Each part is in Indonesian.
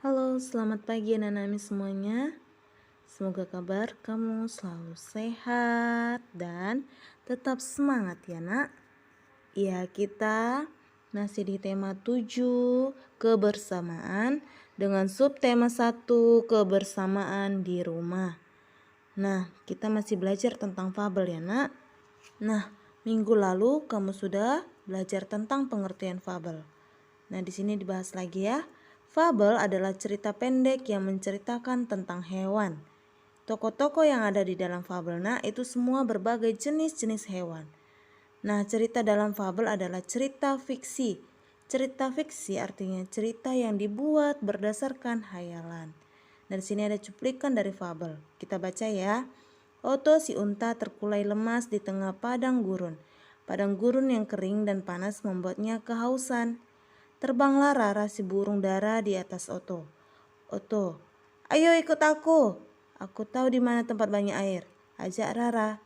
Halo, selamat pagi anak-anak semuanya. Semoga kabar kamu selalu sehat dan tetap semangat ya nak. Ya, kita masih di tema 7 kebersamaan dengan subtema 1 kebersamaan di rumah. Nah, kita masih belajar tentang fabel ya nak. Nah, minggu lalu kamu sudah belajar tentang pengertian fabel. Nah, di sini dibahas lagi ya. Fabel adalah cerita pendek yang menceritakan tentang hewan. Tokoh-tokoh yang ada di dalam fabel itu semua berbagai jenis-jenis hewan. Nah, cerita dalam fabel adalah cerita fiksi. Cerita fiksi artinya cerita yang dibuat berdasarkan hayalan. Dan di sini ada cuplikan dari fabel. Kita baca ya. Oto si unta terkulai lemas di tengah padang gurun. Padang gurun yang kering dan panas membuatnya kehausan. Terbanglah Rara si burung dara di atas Oto. Oto, ayo ikut aku. Aku tahu di mana tempat banyak air. Ajak Rara.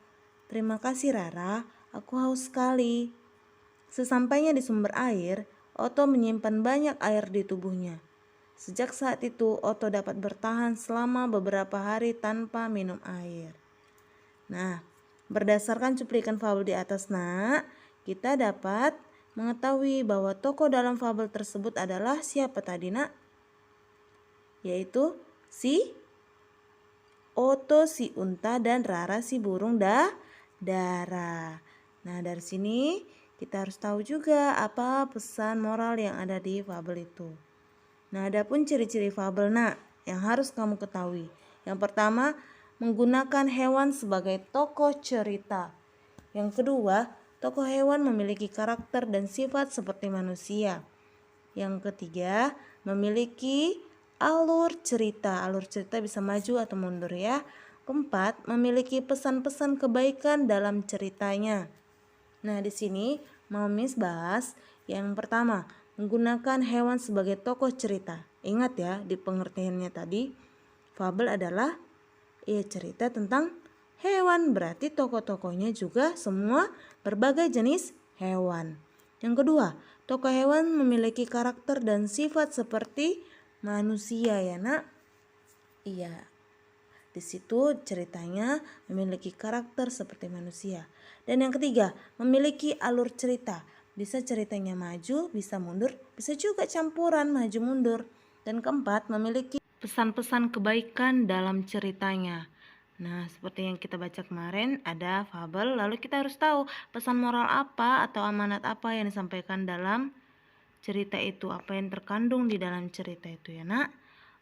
Terima kasih Rara, aku haus sekali. Sesampainya di sumber air, Oto menyimpan banyak air di tubuhnya. Sejak saat itu, Oto dapat bertahan selama beberapa hari tanpa minum air. Nah, berdasarkan cuplikan fabel di atas kita dapat mengetahui bahwa tokoh dalam fabel tersebut adalah siapa tadi nak? Yaitu si Oto si unta dan Rara si burung dara. Nah, dari sini kita harus tahu juga apa pesan moral yang ada di fabel itu. Nah, adapun ciri-ciri fabel yang harus kamu ketahui. Yang pertama, menggunakan hewan sebagai tokoh cerita. Yang kedua, tokoh hewan memiliki karakter dan sifat seperti manusia. Yang ketiga, memiliki alur cerita. Alur cerita bisa maju atau mundur ya. Keempat, memiliki pesan-pesan kebaikan dalam ceritanya. Nah, di sini mau Miss bahas yang pertama, menggunakan hewan sebagai tokoh cerita. Ingat ya, di pengertiannya tadi, fabel adalah cerita tentang hewan, berarti tokoh-tokohnya juga semua berbagai jenis hewan. Yang kedua, tokoh hewan memiliki karakter dan sifat seperti manusia ya nak. Iya, di situ ceritanya memiliki karakter seperti manusia. Dan yang ketiga, memiliki alur cerita. Bisa ceritanya maju, bisa mundur, bisa juga campuran maju mundur. Dan keempat, memiliki pesan-pesan kebaikan dalam ceritanya. Nah, seperti yang kita baca kemarin, ada fabel, lalu kita harus tahu pesan moral apa atau amanat apa yang disampaikan dalam cerita itu, apa yang terkandung di dalam cerita itu ya nak.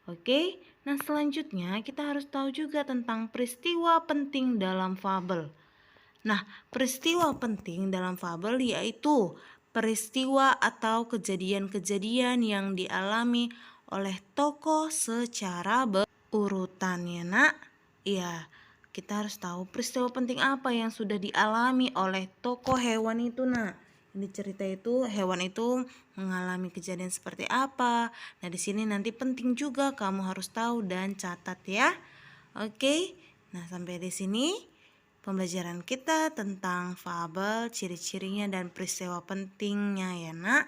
Oke, nah selanjutnya kita harus tahu juga tentang peristiwa penting dalam fabel. Nah, peristiwa penting dalam fabel yaitu peristiwa atau kejadian-kejadian yang dialami oleh tokoh secara berurutan ya nak. Iya, kita harus tahu peristiwa penting apa yang sudah dialami oleh tokoh hewan itu nak. Ini cerita itu hewan itu mengalami kejadian seperti apa. Nah, di sini nanti penting juga kamu harus tahu dan catat ya. Oke. Nah, sampai di sini pembelajaran kita tentang fabel, ciri-cirinya dan peristiwa pentingnya ya nak.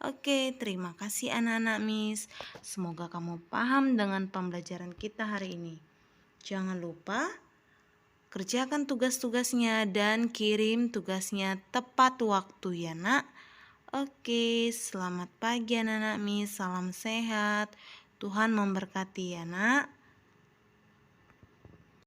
Oke, terima kasih anak-anak Miss. Semoga kamu paham dengan pembelajaran kita hari ini. Jangan lupa kerjakan tugas-tugasnya dan kirim tugasnya tepat waktu ya nak. Oke, selamat pagi anak-anak Miss. Salam sehat. Tuhan memberkati ya nak.